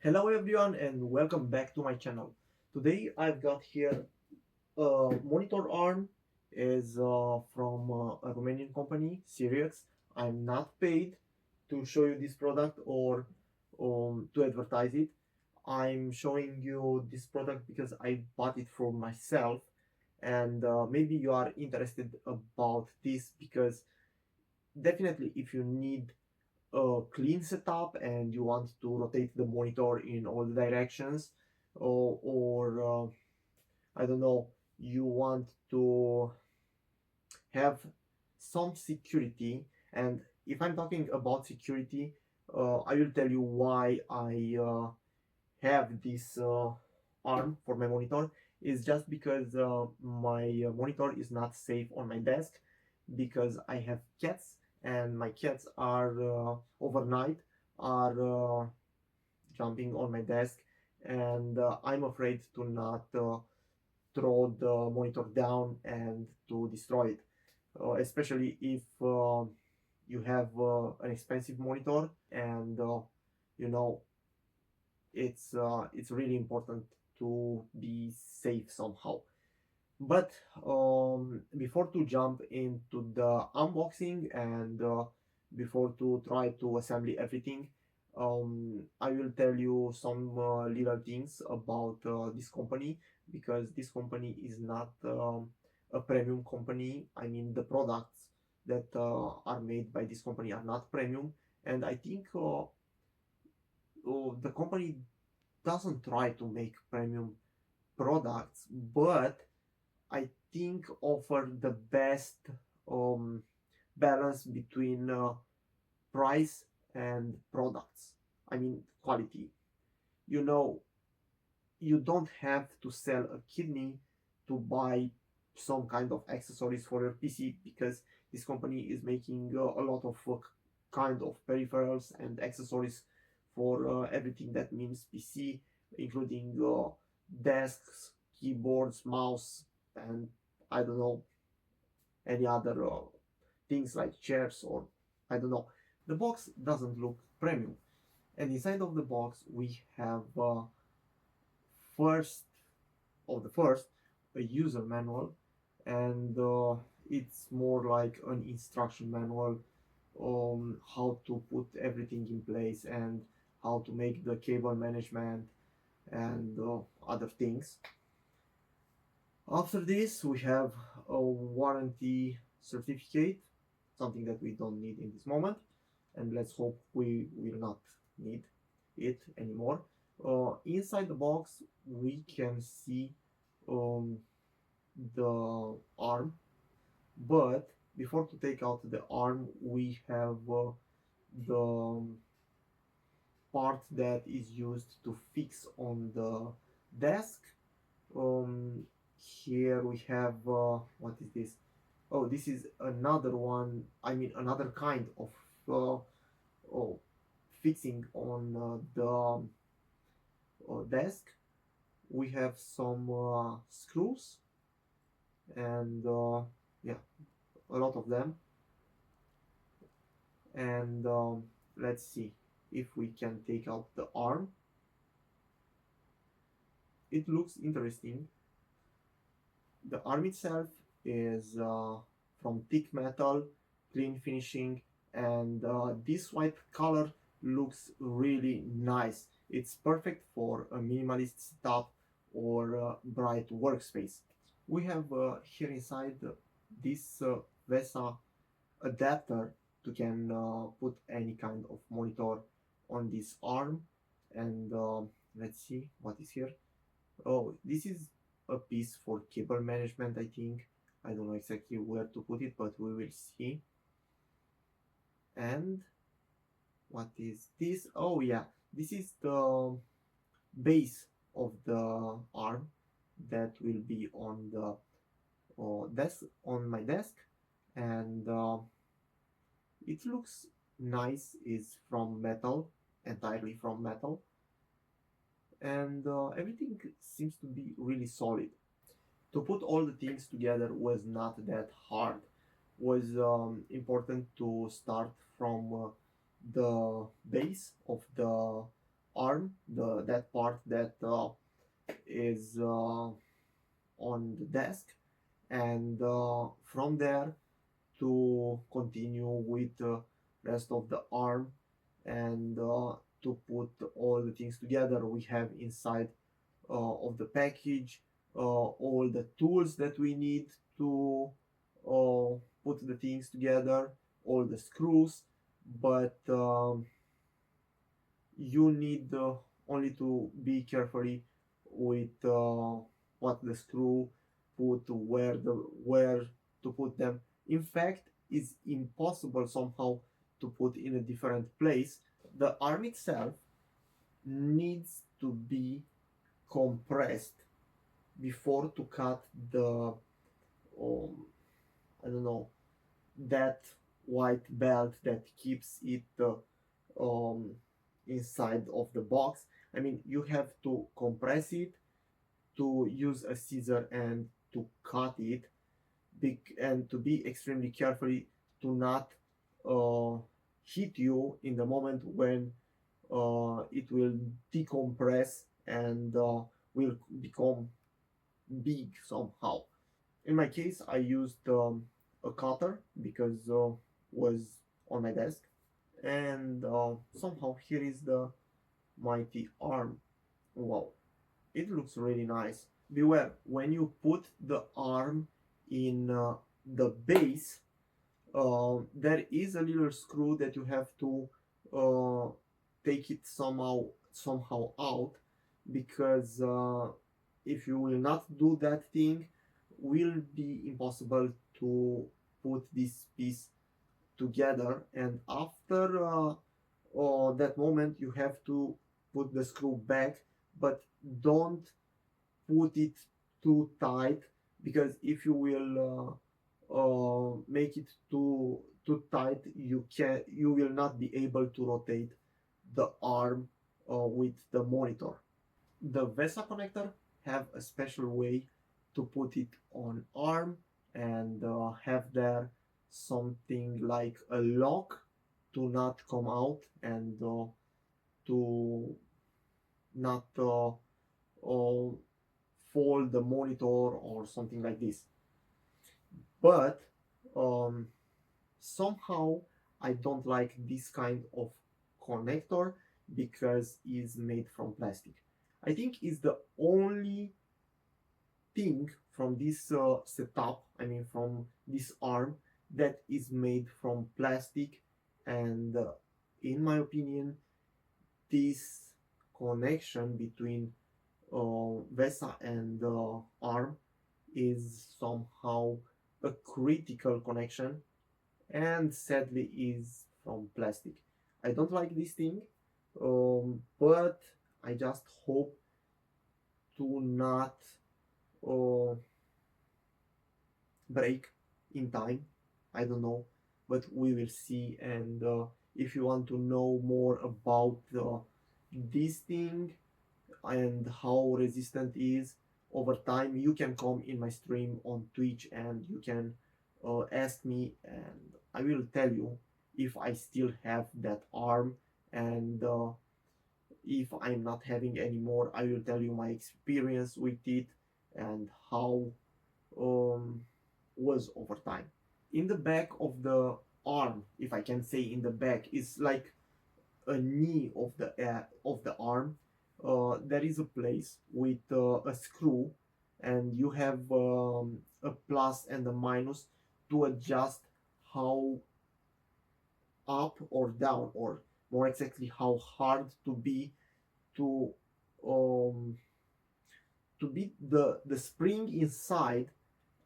Hello everyone and welcome back to my channel. Today I've got here a monitor arm is from a Romanian company, Seroux. I'm not paid to show you this product or to advertise it. I'm showing you this product because I bought it for myself and maybe you are interested about this because definitely if you need a clean setup and you want to rotate the monitor in all the directions or I don't know, you want to have some security. And if I'm talking about security, I will tell you why I have this arm for my monitor is just because my monitor is not safe on my desk because I have cats and my cats are overnight are jumping on my desk and I'm afraid to not throw the monitor down and to destroy it, especially if you have an expensive monitor and you know it's really important to be safe somehow. But before to jump into the unboxing and before to try to assemble everything, I will tell you some little things about this company because this company is not a premium company. I mean, the products that are made by this company are not premium, and I think the company doesn't try to make premium products, but I think offer the best um, balance between price and products. I mean quality. You know, you don't have to sell a kidney to buy some kind of accessories for your PC because this company is making a lot of kind of peripherals and accessories for everything that means PC, including desks, keyboards, mouse, and I don't know any other things like chairs or I don't know. The box doesn't look premium, and inside of the box we have first first a user manual, and it's more like an instruction manual on how to put everything in place and how to make the cable management and other things. After this, we have a warranty certificate, something that we don't need in this moment, and let's hope we will not need it anymore. Inside the box, we can see um, the arm, but before to take out the arm, we have the part that is used to fix on the desk. Um, Here we have what is this? Oh, this is another one. I mean, another kind of oh, fixing on the desk. We have some screws and yeah, a lot of them. And let's see if we can take out the arm. It looks interesting. The arm itself is from thick metal, clean finishing, and this white color looks really nice. It's perfect for a minimalist setup or a bright workspace. We have here inside this VESA adapter to can put any kind of monitor on this arm, and let's see what is here. Oh, this is a piece for cable management, I think. I don't know exactly where to put it, but we will see. And what is this? Oh yeah, this is the base of the arm that will be on the desk on my desk, and it looks nice. Is from metal, entirely from metal, and everything seems to be really solid. To put all the things together was not that hard. Was important to start from the base of the arm, that part that is on the desk, and from there to continue with the rest of the arm, and to put all the things together. We have inside of the package all the tools that we need to put the things together, all the screws, but you need only to be carefully with what the screw put, where to put them. In fact, it's impossible somehow to put in a different place. The arm itself needs to be compressed before to cut the I don't know, that white belt that keeps it um, inside of the box. I mean, you have to compress it, to use a scissor and to cut it, and to be extremely carefully to not uh, hit you in the moment when it will decompress and will become big somehow. In my case, I used a cutter because was on my desk, and somehow here is the mighty arm. Wow, it looks really nice. Beware, when you put the arm in the base, there is a little screw that you have to uh, take it somehow out, because if you will not do that thing, will be impossible to put this piece together, and after that moment you have to put the screw back, but don't put it too tight, because if you will make it too tight, you will not be able to rotate the arm with the monitor. The VESA connector have a special way to put it on arm, and have there something like a lock to not come out, and to not fold the monitor or something like this. But um, somehow I don't like this kind of connector because it's made from plastic. I think it's the only thing from this setup, I mean from this arm, that is made from plastic, and in my opinion, this connection between VESA and arm is somehow a critical connection, and sadly is from plastic. I don't like this thing, but I just hope to not uh, break in time. I don't know, but we will see. And if you want to know more about this thing and how resistant is over time, you can come in my stream on Twitch, and you can ask me, and I will tell you if I still have that arm, and if I'm not having any more, I will tell you my experience with it and how um, was over time. In the back of the arm, if I can say in the back, is like a knee of the arm. There is a place with a screw, and you have a plus and a minus to adjust how up or down, or more exactly how hard to um, be the spring inside,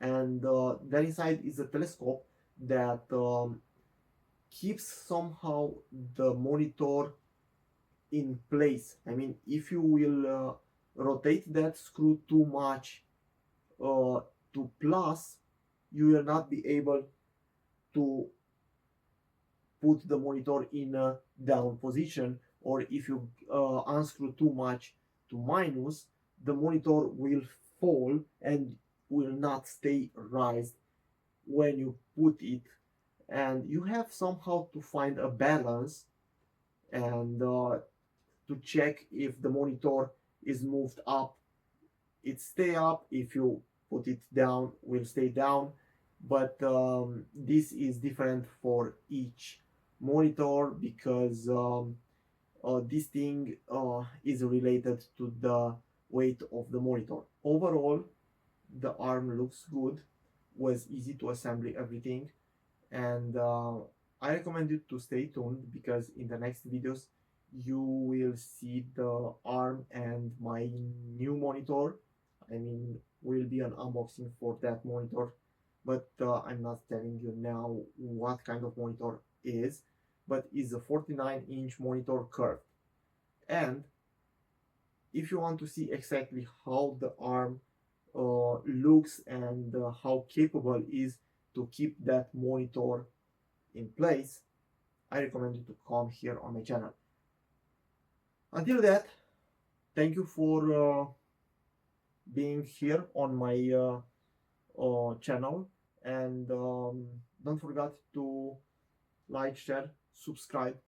and there inside is a telescope that keeps somehow the monitor in place. I mean, if you will rotate that screw too much to plus, you will not be able to put the monitor in a down position, or if you unscrew too much to minus, the monitor will fall and will not stay raised when you put it, and you have somehow to find a balance, and to check if the monitor is moved up, it stay up. If you put it down, will stay down. But this is different for each monitor because this thing is related to the weight of the monitor. Overall, the arm looks good, was easy to assemble everything, and I recommend you to stay tuned because in the next videos you will see the arm and my new monitor. I mean, will be an unboxing for that monitor, but I'm not telling you now what kind of monitor is, but is a 49-inch monitor curved. And if you want to see exactly how the arm looks and how capable is to keep that monitor in place, I recommend you to come here on my channel. Until that, thank you for being here on my channel, and don't forget to like, share, subscribe,